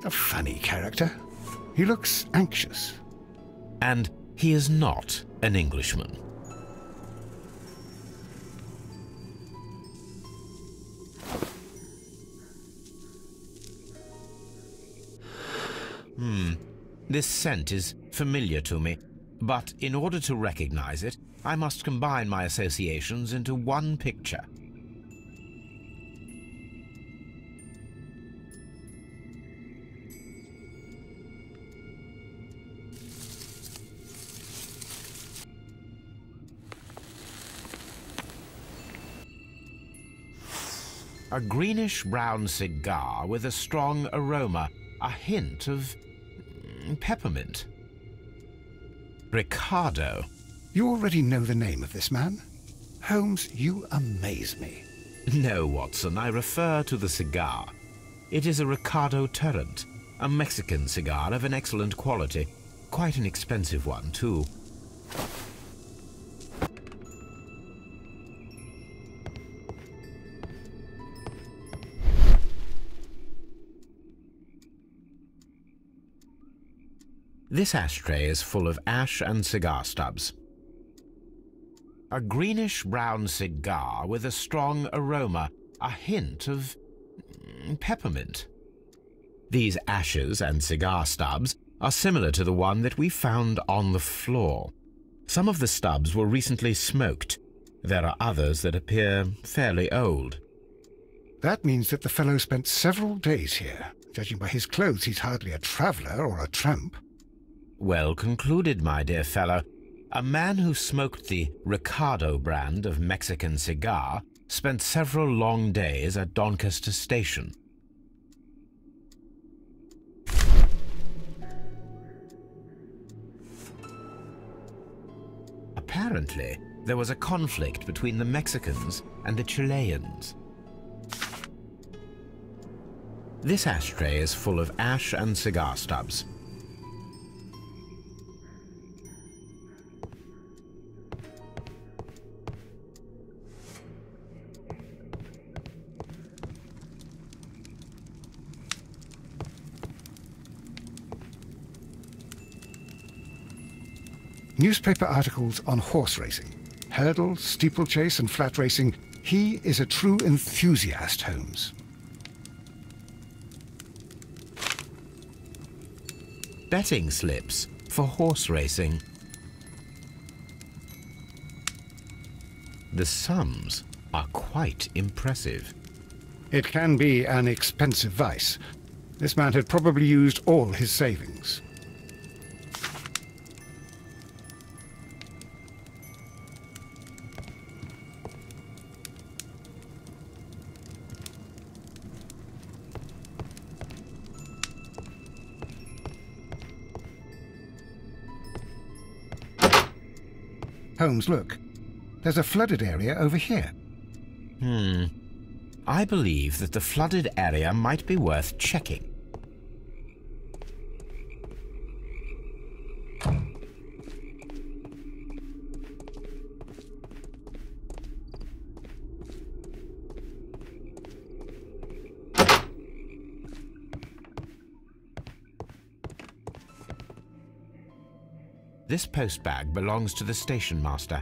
A funny character. He looks anxious. And he is not an Englishman. This scent is familiar to me, but in order to recognize it, I must combine my associations into one picture. A greenish-brown cigar with a strong aroma, a hint of peppermint. Ricardo. You already know the name of this man? Holmes, you amaze me. No, Watson, I refer to the cigar. It is a Ricardo Tarrant, a Mexican cigar of an excellent quality. Quite an expensive one, too. This ashtray is full of ash and cigar stubs. A greenish-brown cigar with a strong aroma, a hint of peppermint. These ashes and cigar stubs are similar to the one that we found on the floor. Some of the stubs were recently smoked. There are others that appear fairly old. That means that the fellow spent several days here. Judging by his clothes, he's hardly a traveller or a tramp. Well concluded, my dear fellow. A man who smoked the Ricardo brand of Mexican cigar spent several long days at Doncaster Station. Apparently, there was a conflict between the Mexicans and the Chileans. This ashtray is full of ash and cigar stubs. Newspaper articles on horse racing, hurdle, steeplechase and flat racing. He is a true enthusiast, Holmes. Betting slips for horse racing. The sums are quite impressive. It can be an expensive vice. This man had probably used all his savings. Holmes, look. There's a flooded area over here. I believe that the flooded area might be worth checking. This postbag belongs to the station master.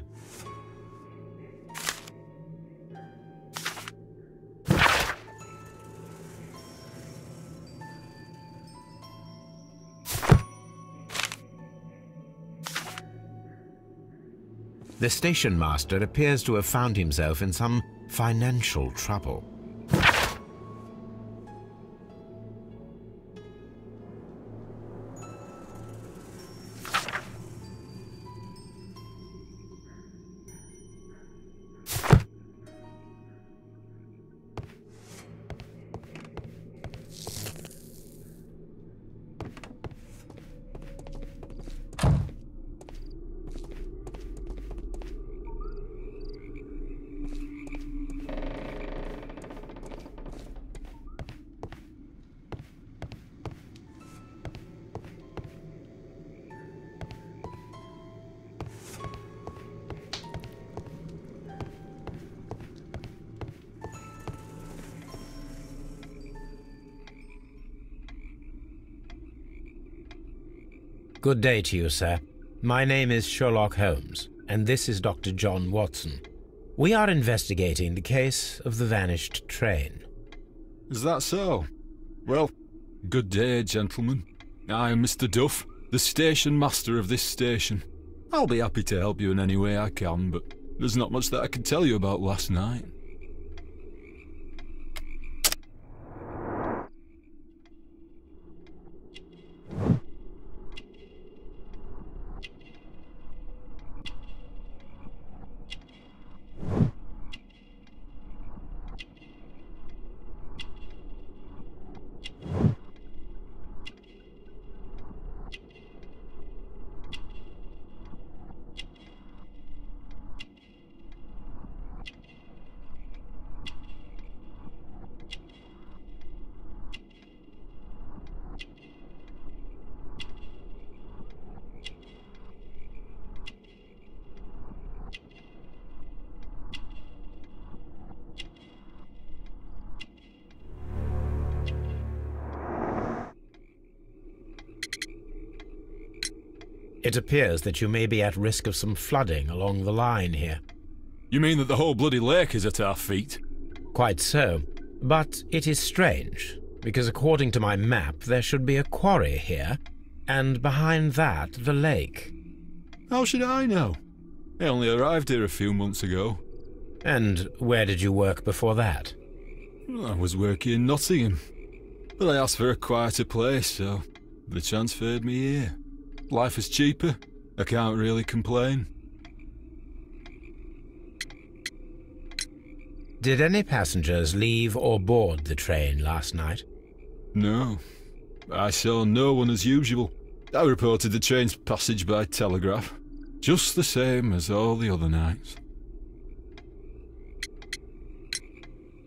The station master appears to have found himself in some financial trouble. Good day to you, sir. My name is Sherlock Holmes, and this is Dr. John Watson. We are investigating the case of the vanished train. Is that so? Well, good day, gentlemen. I am Mr. Duff, the station master of this station. I'll be happy to help you in any way I can, but there's not much that I can tell you about last night. It appears that you may be at risk of some flooding along the line here. You mean that the whole bloody lake is at our feet? Quite so. But it is strange, because according to my map there should be a quarry here, and behind that the lake. How should I know? I only arrived here a few months ago. And where did you work before that? I was working in Nottingham, but I asked for a quieter place, so they transferred me here. Life is cheaper. I can't really complain. Did any passengers leave or board the train last night? No. I saw no one as usual. I reported the train's passage by telegraph, just the same as all the other nights.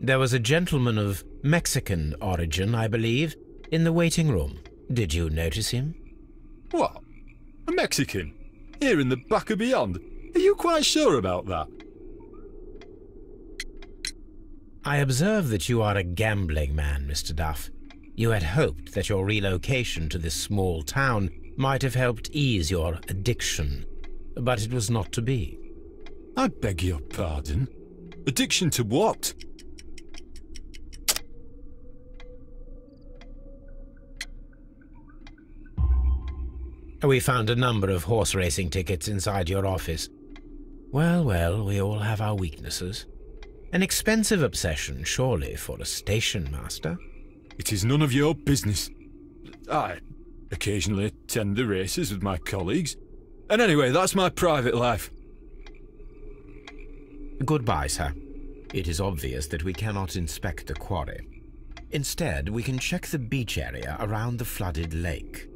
There was a gentleman of Mexican origin, I believe, in the waiting room. Did you notice him? What? A Mexican? Here in the back of beyond? Are you quite sure about that? I observe that you are a gambling man, Mr. Duff. You had hoped that your relocation to this small town might have helped ease your addiction, but it was not to be. I beg your pardon? Addiction to what? We found a number of horse racing tickets inside your office. Well, well, we all have our weaknesses. An expensive obsession, surely, for a station master. It is none of your business. I occasionally attend the races with my colleagues. And anyway, that's my private life. Goodbye, sir. It is obvious that we cannot inspect the quarry. Instead, we can check the beach area around the flooded lake.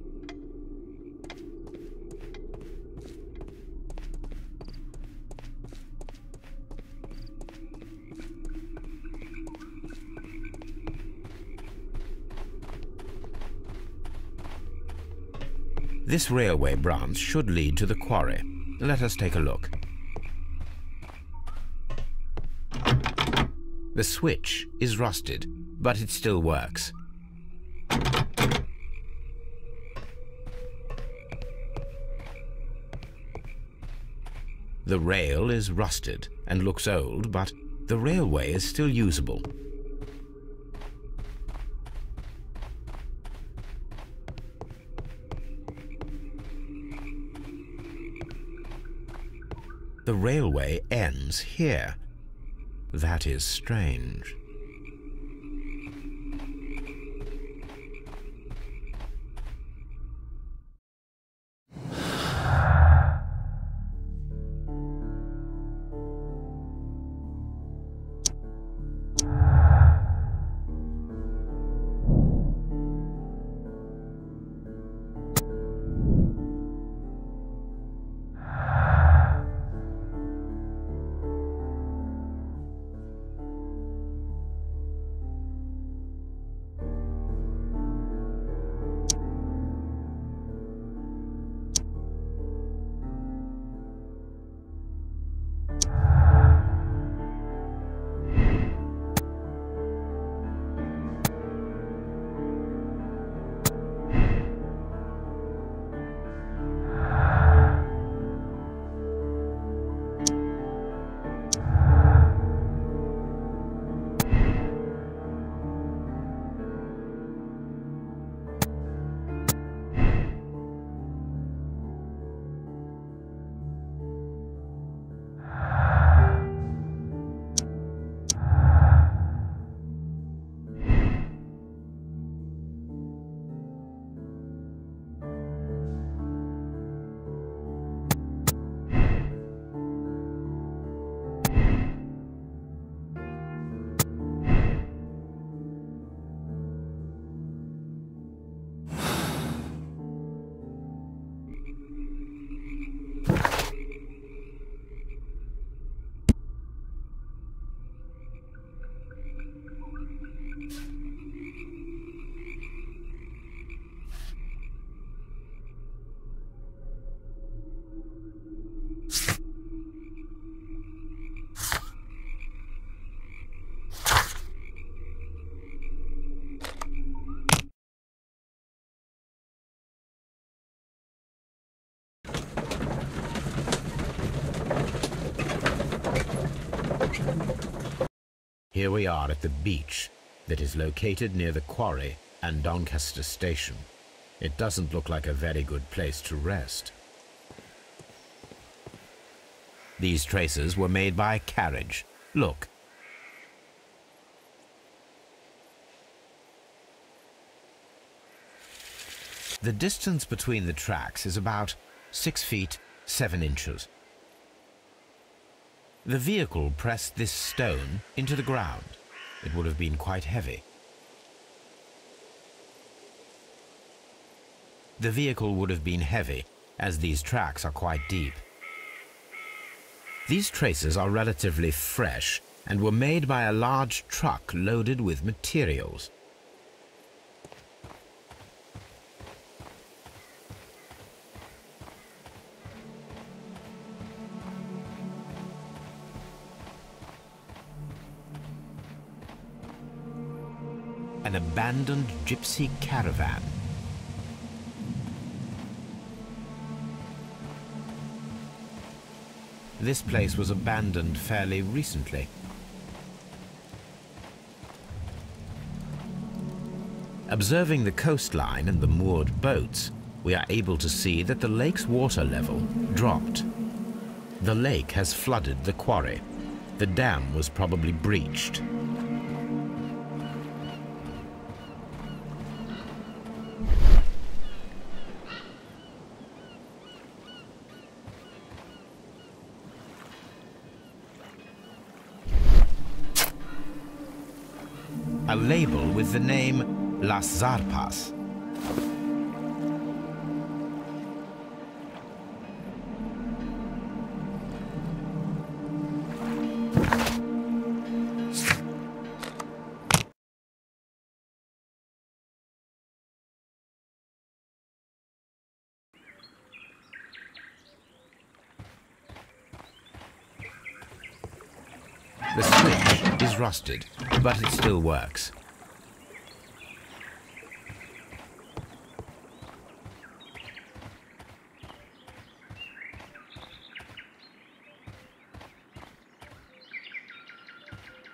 This railway branch should lead to the quarry. Let us take a look. The switch is rusted, but it still works. The rail is rusted and looks old, but the railway is still usable. The railway ends here. That is strange. Here we are at the beach that is located near the quarry and Doncaster station. It doesn't look like a very good place to rest. These traces were made by a carriage. Look. The distance between the tracks is about 6 feet 7 inches. The vehicle pressed this stone into the ground. It would have been quite heavy. The vehicle would have been heavy, as these tracks are quite deep. These traces are relatively fresh and were made by a large truck loaded with materials. An abandoned gypsy caravan. This place was abandoned fairly recently. Observing the coastline and the moored boats, we are able to see that the lake's water level dropped. The lake has flooded the quarry. The dam was probably breached. A label with the name Las Zarpas. The switch is rusted, but it still works.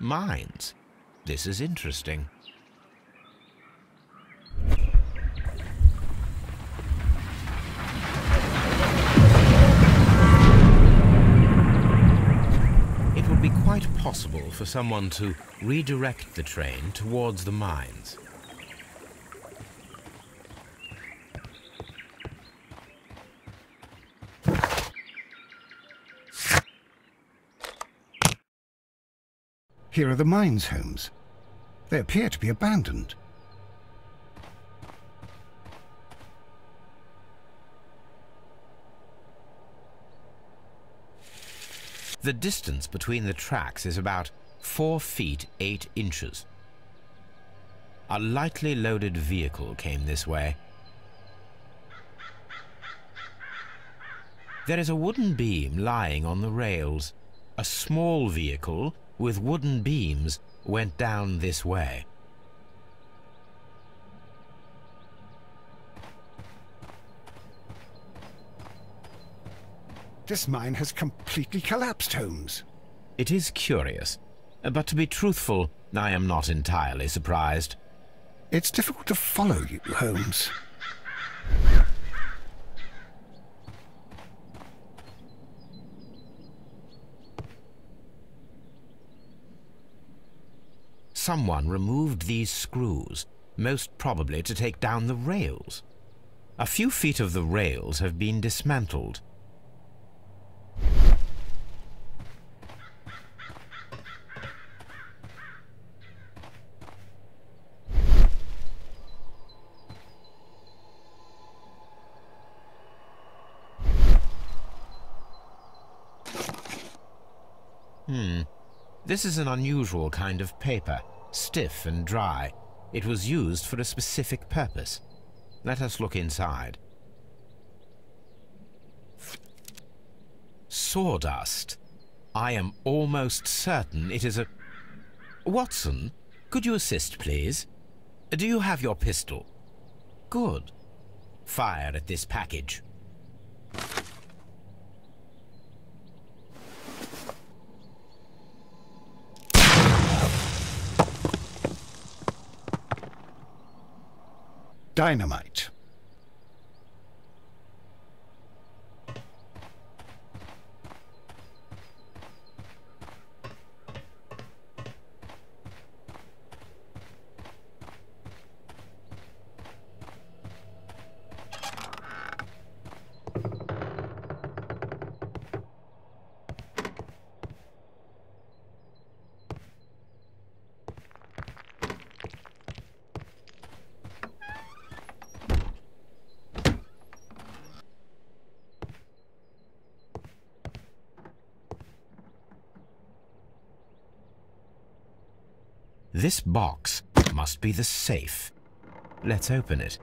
Mines. This is interesting. It would be quite possible for someone to redirect the train towards the mines. Here are the mines, Holmes. They appear to be abandoned. The distance between the tracks is about 4 feet 8 inches. A lightly loaded vehicle came this way. There is a wooden beam lying on the rails. A small vehicle with wooden beams went down this way. This mine has completely collapsed, Holmes. It is curious, but to be truthful, I am not entirely surprised. It's difficult to follow you, Holmes. Someone removed these screws, most probably to take down the rails. A few feet of the rails have been dismantled. This is an unusual kind of paper, stiff and dry. It was used for a specific purpose. Let us look inside. Sawdust. I am almost certain it is a... Watson, could you assist, please? Do you have your pistol? Good. Fire at this package. dynamite. This box must be the safe. Let's open it.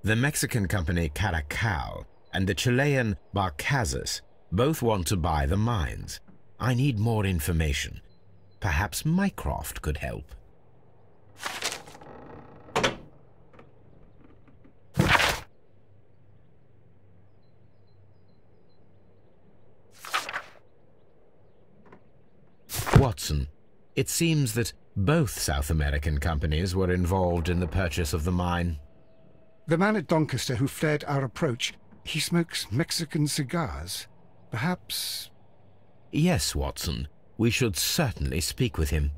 The Mexican company Cura and the Chilean Barcazas both want to buy the mines. I need more information. Perhaps Mycroft could help. Watson, it seems that both South American companies were involved in the purchase of the mine. The man at Doncaster who fled our approach, he smokes Mexican cigars. Perhaps... Yes, Watson. We should certainly speak with him.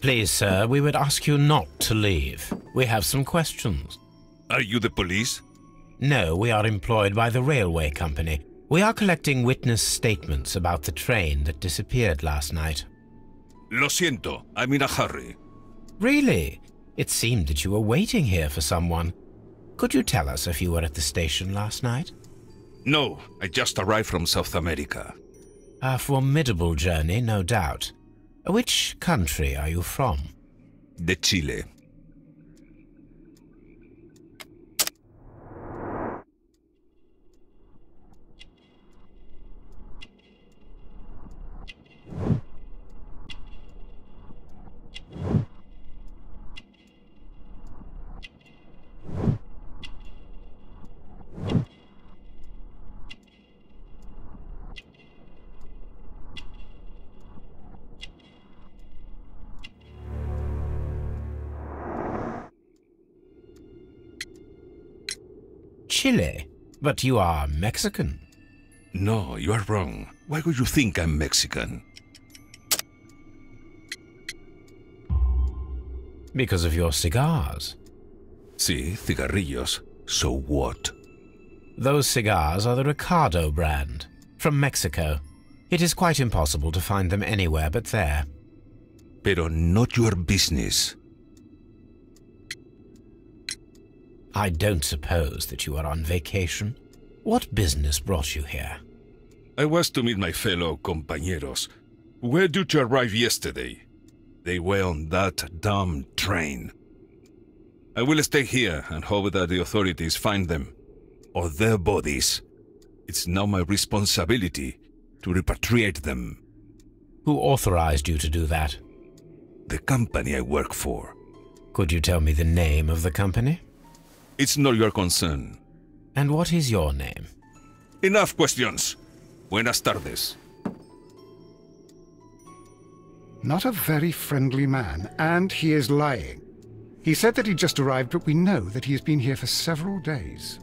Please, sir, we would ask you not to leave. We have some questions. Are you the police? No, we are employed by the railway company. We are collecting witness statements about the train that disappeared last night. Lo siento, I'm in a hurry. Really? It seemed that you were waiting here for someone. Could you tell us if you were at the station last night? No, I just arrived from South America. A formidable journey, no doubt. Which country are you from? De Chile. Chile? But you are Mexican. No, you are wrong. Why would you think I'm Mexican? Because of your cigars. Sí, cigarrillos. So what? Those cigars are the Ricardo brand, from Mexico. It is quite impossible to find them anywhere but there. Pero not your business. I don't suppose that you are on vacation. What business brought you here? I was to meet my fellow compañeros, who were due to arrive yesterday. They were on that damn train. I will stay here and hope that the authorities find them, or their bodies. It's now my responsibility to repatriate them. Who authorized you to do that? The company I work for. Could you tell me the name of the company? It's not your concern. And what is your name? Enough questions. Buenas tardes. Not a very friendly man, and he is lying. He said that he just arrived, but we know that he has been here for several days.